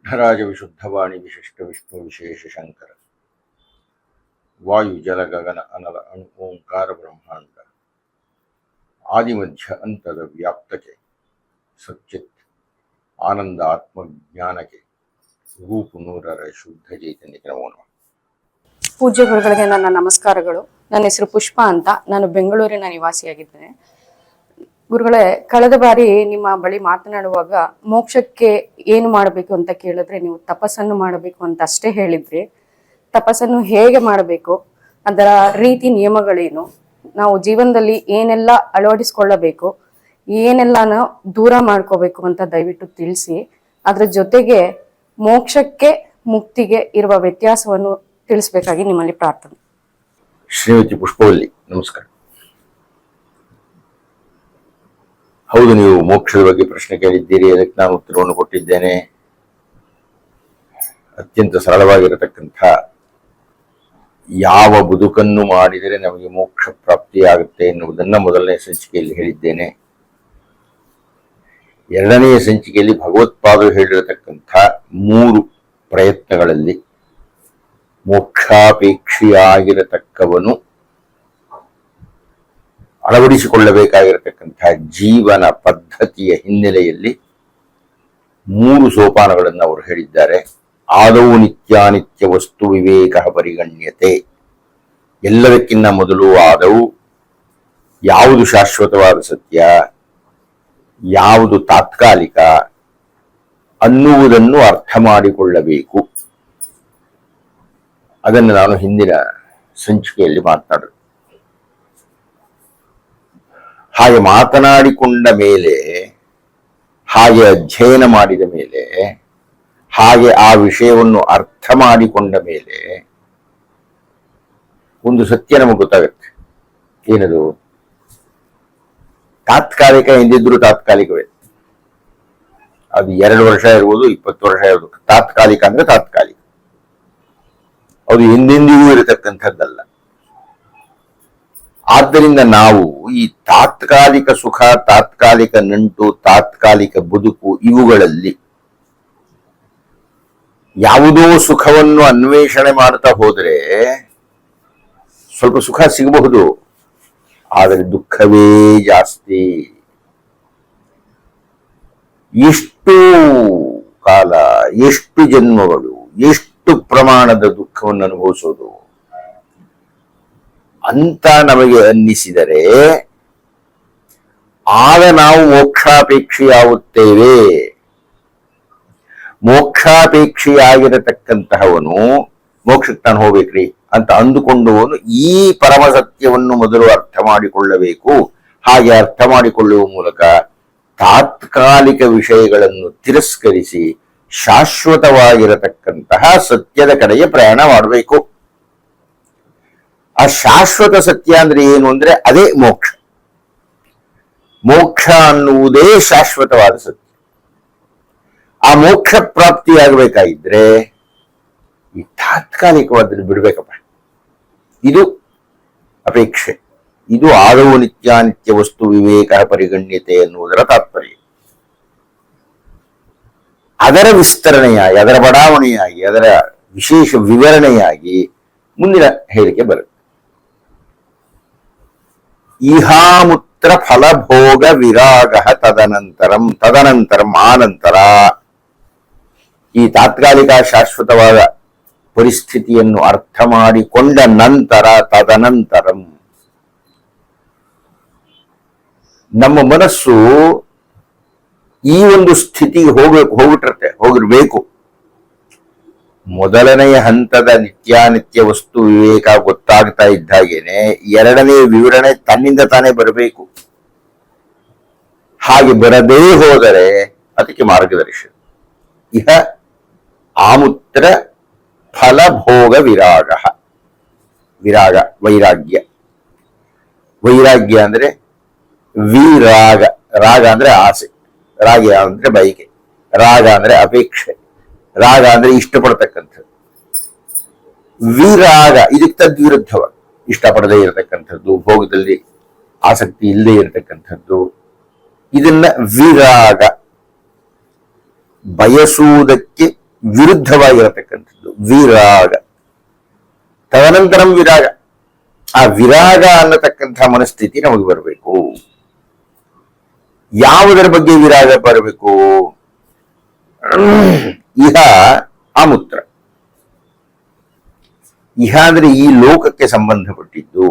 ಶುದ್ಧರಾಜ ವಿಶುದ್ಧವಾಣಿ ವಿಶಿಷ್ಟ ವಿಷ್ಣು ವಿಶೇಷ ಶಂಕರ ವಾಯು ಜಲ ಗಗನ ಅನಲ ಅಣು ಓಂಕಾರ ಬ್ರಹ್ಮಾಂಡ ಆದಿಮಧ್ಯ ಅಂತದ ವ್ಯಾಪ್ತಕ್ಕೆ ಸಚ್ಚಿತ್ ಆನಂದ ಆತ್ಮಜ್ಞಾನಕ್ಕೆ ರೂಪು ನೂರರ ಶುದ್ಧ ಚೈತನ್ಯಕ್ಕೆ ನಮೋ ನಮಃ. ಪೂಜ್ಯ ಗುರುಗಳಿಗೆ ನನ್ನ ನಮಸ್ಕಾರಗಳು. ನನ್ನ ಹೆಸರು ಪುಷ್ಪ ಅಂತ. ನಾನು ಬೆಂಗಳೂರಿನ ನಿವಾಸಿಯಾಗಿದ್ದೇನೆ. ಗುರುಗಳೇ, ಕಳೆದ ಬಾರಿ ನಿಮ್ಮ ಬಳಿ ಮಾತನಾಡುವಾಗ ಮೋಕ್ಷಕ್ಕೆ ಏನು ಮಾಡಬೇಕು ಅಂತ ಕೇಳಿದ್ರೆ ನೀವು ತಪಸ್ಸನ್ನು ಮಾಡಬೇಕು ಅಂತ ಅಷ್ಟೇ ಹೇಳಿದ್ರಿ. ತಪಸ್ಸನ್ನು ಹೇಗೆ ಮಾಡಬೇಕು, ಅದರ ರೀತಿ ನಿಯಮಗಳೇನು, ನಾವು ಜೀವನದಲ್ಲಿ ಏನೆಲ್ಲ ಅಳವಡಿಸ್ಕೊಳ್ಳಬೇಕು, ಏನೆಲ್ಲ ದೂರ ಮಾಡ್ಕೋಬೇಕು ಅಂತ ದಯವಿಟ್ಟು ತಿಳಿಸಿ. ಅದ್ರ ಜೊತೆಗೆ ಮೋಕ್ಷಕ್ಕೆ ಮುಕ್ತಿಗೆ ಇರುವ ವ್ಯತ್ಯಾಸವನ್ನು ತಿಳಿಸ್ಬೇಕಾಗಿ ನಿಮ್ಮಲ್ಲಿ ಪ್ರಾರ್ಥನೆ. ಶ್ರೀಮತಿ ಪುಷ್ಪವಲ್ಲಿ, ನಮಸ್ಕಾರ. ಹೌದು, ನೀವು ಮೋಕ್ಷದ ಬಗ್ಗೆ ಪ್ರಶ್ನೆ ಕೇಳಿದ್ದೀರಿ. ಅದಕ್ಕೆ ನಾನು ಉತ್ತರವನ್ನು ಕೊಟ್ಟಿದ್ದೇನೆ. ಅತ್ಯಂತ ಸರಳವಾಗಿರತಕ್ಕಂಥ ಯಾವ ಬದುಕನ್ನು ಮಾಡಿದರೆ ನಮಗೆ ಮೋಕ್ಷ ಪ್ರಾಪ್ತಿಯಾಗುತ್ತೆ ಎನ್ನುವುದನ್ನ ಮೊದಲನೇ ಸಂಚಿಕೆಯಲ್ಲಿ ಹೇಳಿದ್ದೇನೆ. ಎರಡನೆಯ ಸಂಚಿಕೆಯಲ್ಲಿ ಭಗವತ್ಪಾದರು ಹೇಳಿರತಕ್ಕಂಥ 3 ಪ್ರಯತ್ನಗಳಲ್ಲಿ ಮೋಕ್ಷಾಪೇಕ್ಷಿಯಾಗಿರತಕ್ಕವನು ಅಳವಡಿಸಿಕೊಳ್ಳಬೇಕಾಗಿರತಕ್ಕಂಥ ಜೀವನ ಪದ್ಧತಿಯ ಹಿನ್ನೆಲೆಯಲ್ಲಿ 3 ಸೋಪಾನಗಳನ್ನು ಅವರು ಹೇಳಿದ್ದಾರೆ. ಆದೌ ನಿತ್ಯಾನಿತ್ಯ ವಸ್ತು ವಿವೇಕ ಪರಿಗಣ್ಯತೆ. ಎಲ್ಲದಕ್ಕಿಂತ ಮೊದಲು ಆದೌ ಯಾವುದು ಶಾಶ್ವತವಾದ ಸತ್ಯ, ಯಾವುದು ತಾತ್ಕಾಲಿಕ ಅನ್ನುವುದನ್ನು ಅರ್ಥ ಮಾಡಿಕೊಳ್ಳಬೇಕು. ಅದನ್ನು ನಾನು ಹಿಂದಿನ ಸಂಚಿಕೆಯಲ್ಲಿ ಮಾತನಾಡಿದೆ. ಹಾಗೆ ಮಾತನಾಡಿಕೊಂಡ ಮೇಲೆ, ಹಾಗೆ ಅಧ್ಯಯನ ಮಾಡಿದ ಮೇಲೆ, ಹಾಗೆ ಆ ವಿಷಯವನ್ನು ಅರ್ಥ ಮಾಡಿಕೊಂಡ ಮೇಲೆ ಒಂದು ಸತ್ಯ ನಮಗೆ ಗೊತ್ತಾಗುತ್ತೆ. ಏನದು? ತಾತ್ಕಾಲಿಕ ಎಂದಿದ್ರು ತಾತ್ಕಾಲಿಕವೇ. ಅದು 2 ವರ್ಷ ಇರ್ಬೋದು, 20 ವರ್ಷ ಇರ್ಬೋದು. ತಾತ್ಕಾಲಿಕ ಅಂದ್ರೆ ತಾತ್ಕಾಲಿಕ, ಅದು ಎಂದೆಂದಿಗೂ ಇರತಕ್ಕಂಥದ್ದಲ್ಲ. ಆದ್ದರಿಂದ ನಾವು ಈ ತಾತ್ಕಾಲಿಕ ಸುಖ, ತಾತ್ಕಾಲಿಕ ನಂಟು, ತಾತ್ಕಾಲಿಕ ಬದುಕು ಇವುಗಳಲ್ಲಿ ಯಾವುದೋ ಸುಖವನ್ನು ಅನ್ವೇಷಣೆ ಮಾಡ್ತಾ ಹೋದರೆ ಸ್ವಲ್ಪ ಸುಖ ಸಿಗಬಹುದು, ಆದರೆ ದುಃಖವೇ ಜಾಸ್ತಿ. ಎಷ್ಟು ಕಾಲ, ಎಷ್ಟು ಜನ್ಮಗಳು, ಎಷ್ಟು ಪ್ರಮಾಣದ ದುಃಖವನ್ನು ಅನುಭವಿಸೋದು ಅಂತ ನಮಗೆ ಅನ್ನಿಸಿದರೆ ಆಗ ನಾವು ಮೋಕ್ಷಾಪೇಕ್ಷಿಯಾಗುತ್ತೇವೆ. ಮೋಕ್ಷಾಪೇಕ್ಷಿಯಾಗಿರತಕ್ಕಂತಹವನು ಮೋಕ್ಷಕ್ಕೆ ನಾನು ಹೋಗ್ಬೇಕ್ರಿ ಅಂತ ಅಂದುಕೊಂಡವನು ಈ ಪರಮ ಸತ್ಯವನ್ನು ಮೊದಲು ಅರ್ಥ ಮಾಡಿಕೊಳ್ಳಬೇಕು. ಹಾಗೆ ಅರ್ಥ ಮಾಡಿಕೊಳ್ಳುವ ಮೂಲಕ ತಾತ್ಕಾಲಿಕ ವಿಷಯಗಳನ್ನು ತಿರಸ್ಕರಿಸಿ ಶಾಶ್ವತವಾಗಿರತಕ್ಕಂತಹ ಸತ್ಯದ ಕಡೆಗೆ ಪ್ರಯಾಣ ಮಾಡಬೇಕು. ಆ ಶಾಶ್ವತ ಸತ್ಯ ಅಂದ್ರೆ ಏನು ಅಂದ್ರೆ ಅದೇ ಮೋಕ್ಷ. ಮೋಕ್ಷ ಅನ್ನುವುದೇ ಶಾಶ್ವತವಾದ ಸತ್ಯ. ಆ ಮೋಕ್ಷ ಪ್ರಾಪ್ತಿಯಾಗಬೇಕಾಗಿದ್ರೆ ಈ ತಾತ್ಕಾಲಿಕವಾದನ್ನು ಬಿಡ್ಬೇಕಪ್ಪ. ಇದು ಅಪೇಕ್ಷೆ. ಇದು ಆದೌ ನಿತ್ಯಾನಿತ್ಯ ವಸ್ತು ವಿವೇಕ ಪರಿಗಣ್ಯತೆ ಎನ್ನುವುದರ ತಾತ್ಪರ್ಯ. ಅದರ ವಿಸ್ತರಣೆಯಾಗಿ, ಅದರ ಬಡಾವಣೆಯಾಗಿ, ಅದರ ವಿಶೇಷ ವಿವರಣೆಯಾಗಿ ಮುಂದಿನ ಹೇಳಿಕೆ ಬರುತ್ತೆ. ಇಹಾಮುತ್ರ ಫಲಭೋಗ ವಿರಾಗ ತದನಂತರಂ ಆನಂತರ ಈ ತಾತ್ಕಾಲಿಕ ಶಾಶ್ವತವಾದ ಪರಿಸ್ಥಿತಿಯನ್ನು ಅರ್ಥ ಮಾಡಿಕೊಂಡ ನಂತರ ತದನಂತರಂ ನಮ್ಮ ಮನಸ್ಸು ಈ ಒಂದು ಸ್ಥಿತಿಗೆ ಹೋಗಿರ್ಬೇಕು. ಮೊದಲನೆಯ ಹಂತದ ನಿತ್ಯಾನಿತ್ಯ ವಸ್ತು ವಿವೇಕ ಗೊತ್ತಾಗ್ತಾ ಇದ್ದಾಗೇನೆ ಎರಡನೇ ವಿವರಣೆ ತನ್ನಿಂದ ತಾನೇ ಬರಬೇಕು. ಹಾಗೆ ಬರದೇ ಹೋದರೆ ಅದಕ್ಕೆ ಮಾರ್ಗದರ್ಶನ. ಇಹ ಆಮುತ್ರ ಫಲಭೋಗ ವಿರಾಗ. ವಿರಾಗ ವೈರಾಗ್ಯ. ವೈರಾಗ್ಯ ಅಂದ್ರೆ ವಿರಾಗ. ರಾಗ ಅಂದ್ರೆ ಆಸೆ, ರಾಗ ಅಂದ್ರೆ ಬಯಕೆ, ರಾಗ ಅಂದ್ರೆ ಅಪೇಕ್ಷೆ, ರಾಗ ಅಂದ್ರೆ ಇಷ್ಟಪಡ್ತಕ್ಕಂಥದ್ದು. ವಿರಾಗ ಇದಕ್ಕೆ ತದ್ವಿರುದ್ಧವ. ಇಷ್ಟಪಡದೇ ಇರತಕ್ಕಂಥದ್ದು, ಭೋಗದಲ್ಲಿ ಆಸಕ್ತಿ ಇಲ್ಲದೆ ಇರತಕ್ಕಂಥದ್ದು, ಇದನ್ನ ವಿರಾಗ. ಬಯಸುವುದಕ್ಕೆ ವಿರುದ್ಧವಾಗಿರತಕ್ಕಂಥದ್ದು ವಿರಾಗ. ತದನಂತರಂ ವಿರಾಗ. ಆ ವಿರಾಗ ಅನ್ನತಕ್ಕಂಥ ಮನಸ್ಥಿತಿ ನಮಗೆ ಬರಬೇಕು. ಯಾವುದರ ಬಗ್ಗೆ ವಿರಾಗ ಬರಬೇಕು? ಇಹ ಅಮೂತ್ರ. ಇಹ ಅಂದ್ರೆ ಈ ಲೋಕಕ್ಕೆ ಸಂಬಂಧಪಟ್ಟಿದ್ದು.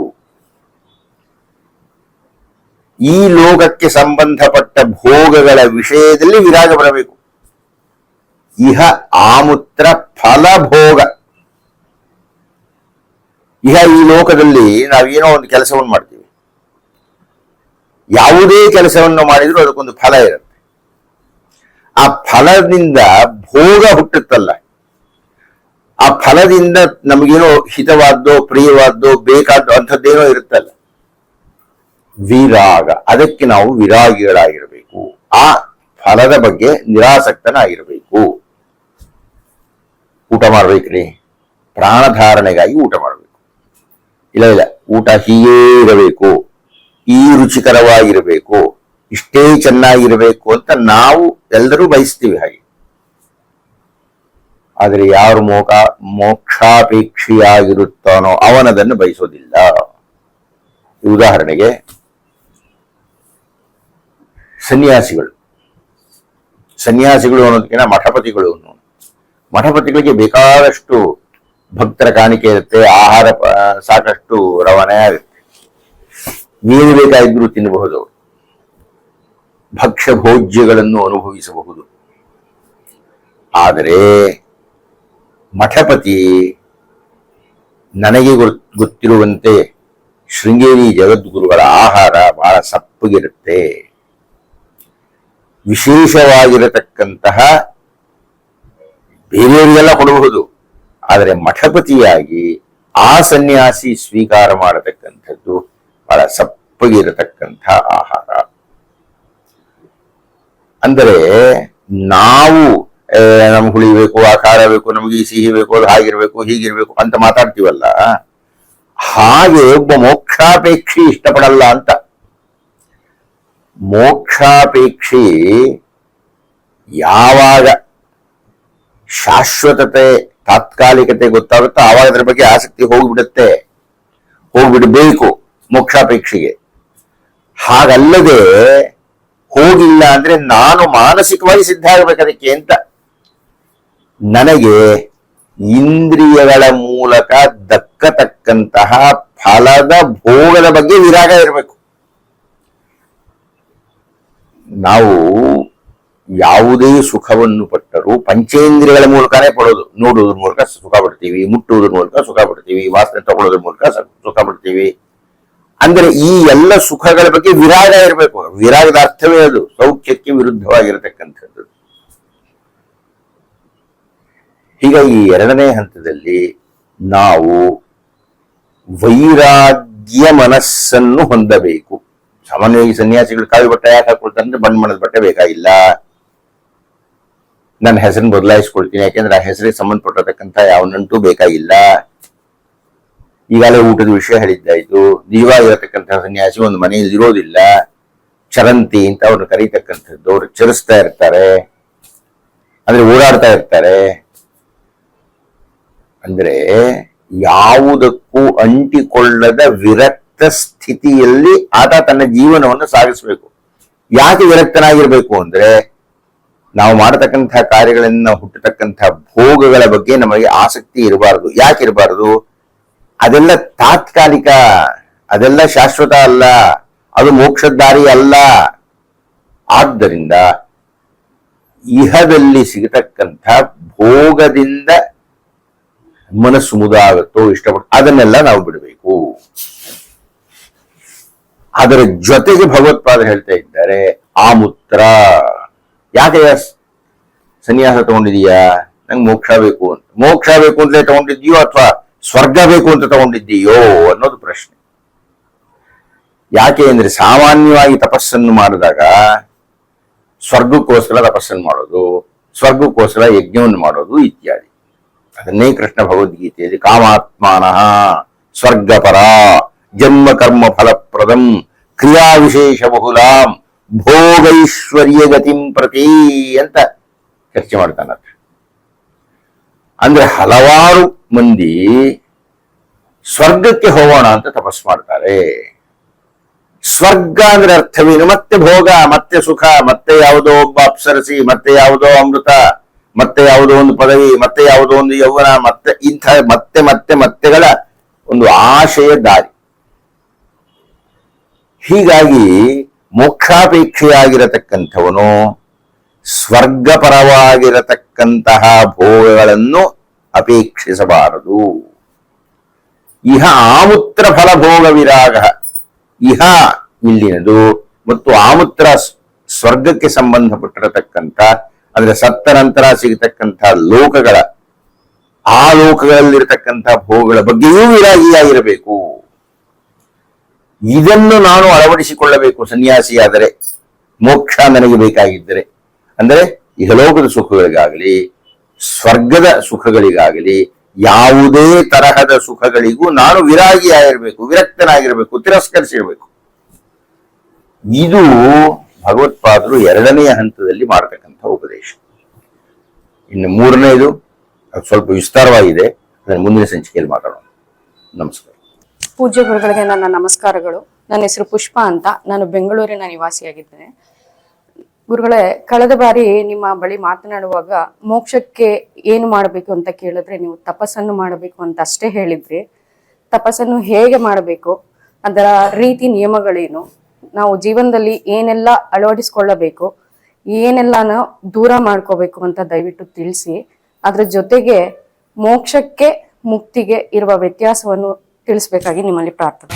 ಈ ಲೋಕಕ್ಕೆ ಸಂಬಂಧಪಟ್ಟ ಭೋಗಗಳ ವಿಷಯದಲ್ಲಿ ವಿರಾಗ ಬರಬೇಕು. ಇಹ ಆಮೂತ್ರ ಫಲಭೋಗ. ಇಹ ಈ ಲೋಕದಲ್ಲಿ ನಾವೇನೋ ಒಂದು ಕೆಲಸವನ್ನು ಮಾಡ್ತೀವಿ. ಯಾವುದೇ ಕೆಲಸವನ್ನು ಮಾಡಿದ್ರೂ ಅದಕ್ಕೊಂದು ಫಲ ಇರುತ್ತೆ. ಆ ಫಲದಿಂದ ಭೋಗ ಹುಟ್ಟುತ್ತಲ್ಲ, ಆ ಫಲದಿಂದ ನಮಗೇನೋ ಹಿತವಾದ್ದೋ ಪ್ರಿಯವಾದ್ದೋ ಬೇಕಾದ್ದೋ ಅಂಥದ್ದೇನೋ ಇರುತ್ತಲ್ಲ, ವಿರಾಗ. ಅದಕ್ಕೆ ನಾವು ವಿರಾಗಿಗಳಾಗಿರಬೇಕು. ಆ ಫಲದ ಬಗ್ಗೆ ನಿರಾಸಕ್ತನಾಗಿರಬೇಕು. ಊಟ ಮಾಡ್ಬೇಕ್ರಿ, ಪ್ರಾಣಧಾರಣೆಗಾಗಿ ಊಟ ಮಾಡಬೇಕು. ಇಲ್ಲ ಊಟ ಹೀಗೇ ಇರಬೇಕು, ಈ ರುಚಿಕರವಾಗಿರಬೇಕು, ಇಷ್ಟೇ ಚೆನ್ನಾಗಿರಬೇಕು ಅಂತ ನಾವು ಎಲ್ಲರೂ ಬಯಸ್ತೀವಿ ಹಾಗೆ. ಆದರೆ ಯಾರು ಮೋಕ್ಷಾಪೇಕ್ಷಿಯಾಗಿರುತ್ತಾನೋ ಅವನದನ್ನು ಬಯಸೋದಿಲ್ಲ. ಉದಾಹರಣೆಗೆ ಸನ್ಯಾಸಿಗಳು ಅನ್ನೋದಕ್ಕಿಂತ ಮಠಪತಿಗಳು. ಮಠಪತಿಗಳಿಗೆ ಬೇಕಾದಷ್ಟು ಭಕ್ತರ ಕಾಣಿಕೆ ಇರುತ್ತೆ, ಆಹಾರ ಸಾಕಷ್ಟು ರವಾನೆ ಆಗುತ್ತೆ, ಏನು ಬೇಕಾದ್ರೂ ತಿನ್ನಬಹುದು, ಭಕ್ಷ್ಯ ಭೋಜ್ಯಗಳನ್ನು ಅನುಭವಿಸಬಹುದು. ಆದರೆ ಮಠಪತಿ ನನಗೆ ಗೊತ್ತಿರುವಂತೆ ಶೃಂಗೇರಿ ಜಗದ್ಗುರುಗಳ ಆಹಾರ ಬಹಳ ಸಪ್ಪಗಿರುತ್ತೆ. ವಿಶೇಷವಾಗಿರತಕ್ಕಂತಹ ಬೇರೆಯವರಿಗೆಲ್ಲ ಕೊಡಬಹುದು, ಆದರೆ ಮಠಪತಿಯಾಗಿ ಆ ಸನ್ಯಾಸಿ ಸ್ವೀಕಾರ ಮಾಡತಕ್ಕಂಥದ್ದು ಬಹಳ ಸಪ್ಪಗಿರತಕ್ಕಂಥ ಆಹಾರ. ಅಂದರೆ ನಾವು ನಮ್ಗೆ ಹುಳಿ ಬೇಕು, ಆ ಖಾರ ಬೇಕು, ನಮ್ಗೆ ಈ ಸಿಹಿ ಬೇಕು, ಅದು ಹಾಗಿರ್ಬೇಕು ಹೀಗಿರ್ಬೇಕು ಅಂತ ಮಾತಾಡ್ತೀವಲ್ಲ, ಹಾಗೆ ಒಬ್ಬ ಮೋಕ್ಷಾಪೇಕ್ಷಿ ಇಷ್ಟಪಡಲ್ಲ ಅಂತ. ಮೋಕ್ಷಾಪೇಕ್ಷಿ ಯಾವಾಗ ಶಾಶ್ವತತೆ ತಾತ್ಕಾಲಿಕತೆ ಗೊತ್ತಾಗುತ್ತೋ ಆವಾಗ ಅದರ ಬಗ್ಗೆ ಆಸಕ್ತಿ ಹೋಗ್ಬಿಡಬೇಕು ಮೋಕ್ಷಾಪೇಕ್ಷೆಗೆ. ಹಾಗಲ್ಲದೆ ಹೋಗಿಲ್ಲ ಅಂದ್ರೆ ನಾನು ಮಾನಸಿಕವಾಗಿ ಸಿದ್ಧ ಆಗಬೇಕು ಅದಕ್ಕೆ ಅಂತ. ನನಗೆ ಇಂದ್ರಿಯಗಳ ಮೂಲಕ ದಕ್ಕತಕ್ಕಂತಹ ಫಲದ ಭೋಗದ ಬಗ್ಗೆ ವಿರಾಗ ಇರಬೇಕು. ನಾವು ಯಾವುದೇ ಸುಖವನ್ನು ಪಟ್ಟರೂ ಪಂಚೇಂದ್ರಿಯಗಳ ಮೂಲಕನೇ ಪಡೋದು. ನೋಡುವುದ್ರ ಮೂಲಕ ಸುಖ ಪಡ್ತೀವಿ, ಮುಟ್ಟುವುದ್ರ ಮೂಲಕ ಸುಖ ಪಡ್ತೀವಿ, ವಾಸನೆ ತಗೊಳ್ಳೋದ್ರ ಮೂಲಕ ಸುಖ ಪಡ್ತೀವಿ. ಅಂದ್ರೆ ಈ ಎಲ್ಲ ಸುಖಗಳ ಬಗ್ಗೆ ವಿರಾಗ ಇರಬೇಕು. ವಿರಾಗದ ಅರ್ಥವೇ ಅದು, ಸೌಖ್ಯಕ್ಕೆ ವಿರುದ್ಧವಾಗಿರತಕ್ಕಂಥದ್ದು. ಹೀಗಾಗಿ ಎರಡನೇ ಹಂತದಲ್ಲಿ ನಾವು ವೈರಾಗ್ಯ ಮನಸ್ಸನ್ನು ಹೊಂದಬೇಕು. ಸಾಮಾನ್ಯವಾಗಿ ಸನ್ಯಾಸಿಗಳು ಕಾವಿ ಬಟ್ಟೆ ಯಾಕೆ ಹಾಕೊಳ್ತಾರೆ ಅಂದ್ರೆ ಬಣ್ಣದ ಬಟ್ಟೆ ಬೇಕಾಗಿಲ್ಲ, ನನ್ನ ಹೆಸರನ್ನು ಬದಲಾಯಿಸ್ಕೊಳ್ತೀನಿ ಯಾಕೆಂದ್ರೆ ಆ ಹೆಸರಿಗೆ ಸಂಬಂಧಪಟ್ಟಿರತಕ್ಕಂಥ ಯಾವ ನಂಟು ಬೇಕಾಗಿಲ್ಲ. ಈಗಾಗಲೇ ಊಟದ ವಿಷಯ ಹೇಳಿದ್ದಾಯ್ತು. ನಿಜವಾಗಿರತಕ್ಕಂತಹ ಸನ್ಯಾಸಿ ಒಂದು ಮನೆಯಲ್ಲಿ ಇರೋದಿಲ್ಲ, ಚರಂತಿ ಅಂತ ಅವ್ರನ್ನ ಕರೀತಕ್ಕಂಥದ್ದು. ಅವ್ರು ಚರಿಸ್ತಾ ಇರ್ತಾರೆ, ಅಂದ್ರೆ ಓಡಾಡ್ತಾ ಇರ್ತಾರೆ. ಅಂದ್ರೆ ಯಾವುದಕ್ಕೂ ಅಂಟಿಕೊಳ್ಳದ ವಿರಕ್ತ ಸ್ಥಿತಿಯಲ್ಲಿ ಆತ ತನ್ನ ಜೀವನವನ್ನು ಸಾಗಿಸಬೇಕು. ಯಾಕೆ ವಿರಕ್ತನಾಗಿರ್ಬೇಕು ಅಂದ್ರೆ ನಾವು ಮಾಡತಕ್ಕಂತಹ ಕಾರ್ಯಗಳಿಂದ ಹುಟ್ಟತಕ್ಕಂತಹ ಭೋಗಗಳ ಬಗ್ಗೆ ನಮಗೆ ಆಸಕ್ತಿ ಇರಬಾರದು. ಯಾಕೆ ಇರಬಾರದು? ಅದೆಲ್ಲ ತಾತ್ಕಾಲಿಕ, ಅದೆಲ್ಲ ಶಾಶ್ವತ ಅಲ್ಲ, ಅದು ಮೋಕ್ಷದಾರಿ ಅಲ್ಲ. ಆದ್ದರಿಂದ ಇಹದಲ್ಲಿ ಸಿಗತಕ್ಕಂಥ ಭೋಗದಿಂದ ಮನಸ್ಸು ಮುದಾಗುತ್ತೋ ಇಷ್ಟಪಟ್ಟು ಅದನ್ನೆಲ್ಲ ನಾವು ಬಿಡಬೇಕು. ಅದರ ಜೊತೆಗೆ ಭಗವತ್ಪಾದ ಹೇಳ್ತಾ ಇದ್ದಾರೆ ಆಮೂತ್ರ. ಯಾಕೆ ಸನ್ಯಾಸ ತಗೊಂಡಿದೀಯಾ? ನಂಗೆ ಮೋಕ್ಷ ಬೇಕು ಅಂತ. ಮೋಕ್ಷ ಬೇಕು ಅಂತಲೇ ತಗೊಂಡಿದ್ದೀಯೋ ಅಥವಾ ಸ್ವರ್ಗ ಬೇಕು ಅಂತ ತಗೊಂಡಿದ್ದೀಯೋ ಅನ್ನೋದು ಪ್ರಶ್ನೆ. ಯಾಕೆ ಅಂದ್ರೆ ಸಾಮಾನ್ಯವಾಗಿ ತಪಸ್ಸನ್ನು ಮಾಡಿದಾಗ ಸ್ವರ್ಗಕ್ಕೋಸ್ಕರ ತಪಸ್ಸನ್ನು ಮಾಡೋದು, ಸ್ವರ್ಗಕ್ಕೋಸ್ಕರ ಯಜ್ಞವನ್ನು ಮಾಡೋದು ಇತ್ಯಾದಿ. ಅದನ್ನೇ ಕೃಷ್ಣ ಭಗವದ್ಗೀತೆಯಲ್ಲಿ ಕಾಮಾತ್ಮಾನಃ ಸ್ವರ್ಗಪರ ಜನ್ಮ ಕರ್ಮ ಫಲಪ್ರದಂ ಕ್ರಿಯಾ ವಿಶೇಷ ಬಹುಲಾಂ ಭೋಗೈಶ್ವರ್ಯ ಗತಿಂ ಪ್ರತಿ ಅಂತ ಚರ್ಚೆ ಮಾಡ್ತಾನ. ಅಂದ್ರೆ ಹಲವಾರು ಮಂದಿ ಸ್ವರ್ಗಕ್ಕೆ ಹೋಗೋಣ ಅಂತ ತಪಸ್ ಮಾಡ್ತಾರೆ. ಸ್ವರ್ಗ ಅಂದ್ರೆ ಅರ್ಥವೇನು? ಮತ್ತೆ ಭೋಗ, ಮತ್ತೆ ಸುಖ, ಮತ್ತೆ ಯಾವುದೋ ಒಬ್ಬ ಅಪ್ಸರಸಿ, ಮತ್ತೆ ಯಾವುದೋ ಅಮೃತ, ಮತ್ತೆ ಯಾವುದೋ ಒಂದು ಪದವಿ, ಮತ್ತೆ ಯಾವುದೋ ಒಂದು ಯೌವನ, ಮತ್ತೆ ಇಂಥ ಮತ್ತೆ ಮತ್ತೆ ಮತ್ತೆಗಳ ಒಂದು ಆಶಯ ದಾರಿ. ಹೀಗಾಗಿ ಮೋಕ್ಷಾಪೇಕ್ಷೆಯಾಗಿರತಕ್ಕಂಥವನು ಸ್ವರ್ಗ ಪರವಾಗಿರತಕ್ಕಂತಹ ಭೋಗಗಳನ್ನು ಅಪೇಕ್ಷಿಸಬಾರದು. ಇಹ ಆಮೂತ್ರ ಫಲ ಭೋಗ ವಿರಾಗ, ಇಹ ಇಲ್ಲಿನದು ಮತ್ತು ಆಮೂತ್ರ ಸ್ವರ್ಗಕ್ಕೆ ಸಂಬಂಧಪಟ್ಟಿರತಕ್ಕಂಥ, ಅಂದ್ರೆ ಸತ್ತ ನಂತರ ಸಿಗತಕ್ಕಂಥ ಲೋಕಗಳ, ಆ ಲೋಕಗಳಲ್ಲಿರತಕ್ಕಂಥ ಭೋಗಗಳ ಬಗ್ಗೆಯೂ ವಿರಾಗಿಯಾಗಿರಬೇಕು. ಇದನ್ನು ನಾನು ಅಳವಡಿಸಿಕೊಳ್ಳಬೇಕು ಸನ್ಯಾಸಿಯಾದರೆ, ಮೋಕ್ಷ ನನಗೆ ಬೇಕಾಗಿದ್ದರೆ. ಅಂದರೆ ಇಹಲೋಕದ ಸುಖಗಳಿಗಾಗಲಿ ಸ್ವರ್ಗದ ಸುಖಗಳಿಗಾಗಲಿ ಯಾವುದೇ ತರಹದ ಸುಖಗಳಿಗೂ ನಾನು ವಿರಾಗಿಯಾಗಿರ್ಬೇಕು, ವಿರಕ್ತನಾಗಿರ್ಬೇಕು, ತಿರಸ್ಕರಿಸಿರ್ಬೇಕು. ಇದು ಭಗವತ್ಪಾದರು ಎರಡನೆಯ ಹಂತದಲ್ಲಿ ಮಾಡತಕ್ಕಂಥ ಉಪದೇಶ. ಇನ್ನು ಮೂರನೇದು ಅದು ಸ್ವಲ್ಪ ವಿಸ್ತಾರವಾಗಿದೆ, ಅದನ್ನು ಮುಂದಿನ ಸಂಚಿಕೆಯಲ್ಲಿ ಮಾತಾಡೋಣ. ನಮಸ್ಕಾರ. ಪೂಜ್ಯ ಗುರುಗಳಿಗೆ ನನ್ನ ನಮಸ್ಕಾರಗಳು. ನನ್ನ ಹೆಸರು ಪುಷ್ಪ ಅಂತ, ನಾನು ಬೆಂಗಳೂರಿನ ನಿವಾಸಿಯಾಗಿದ್ದೇನೆ. ಗುರುಗಳೇ, ಕಳೆದ ಬಾರಿ ನಿಮ್ಮ ಬಳಿ ಮಾತನಾಡುವಾಗ ಮೋಕ್ಷಕ್ಕೆ ಏನು ಮಾಡಬೇಕು ಅಂತ ಕೇಳಿದ್ರೆ ನೀವು ತಪಸ್ಸನ್ನು ಮಾಡಬೇಕು ಅಂತ ಅಷ್ಟೇ ಹೇಳಿದ್ರಿ. ತಪಸ್ಸನ್ನು ಹೇಗೆ ಮಾಡಬೇಕು, ಅದರ ರೀತಿ ನಿಯಮಗಳೇನು, ನಾವು ಜೀವನದಲ್ಲಿ ಏನೆಲ್ಲ ಅಳವಡಿಸ್ಕೊಳ್ಳಬೇಕು, ಏನೆಲ್ಲ ದೂರ ಮಾಡ್ಕೋಬೇಕು ಅಂತ ದಯವಿಟ್ಟು ತಿಳಿಸಿ. ಅದ್ರ ಜೊತೆಗೆ ಮೋಕ್ಷಕ್ಕೆ ಮುಕ್ತಿಗೆ ಇರುವ ವ್ಯತ್ಯಾಸವನ್ನು ತಿಳಿಸ್ಬೇಕಾಗಿ ನಿಮ್ಮಲ್ಲಿ ಪ್ರಾರ್ಥನೆ.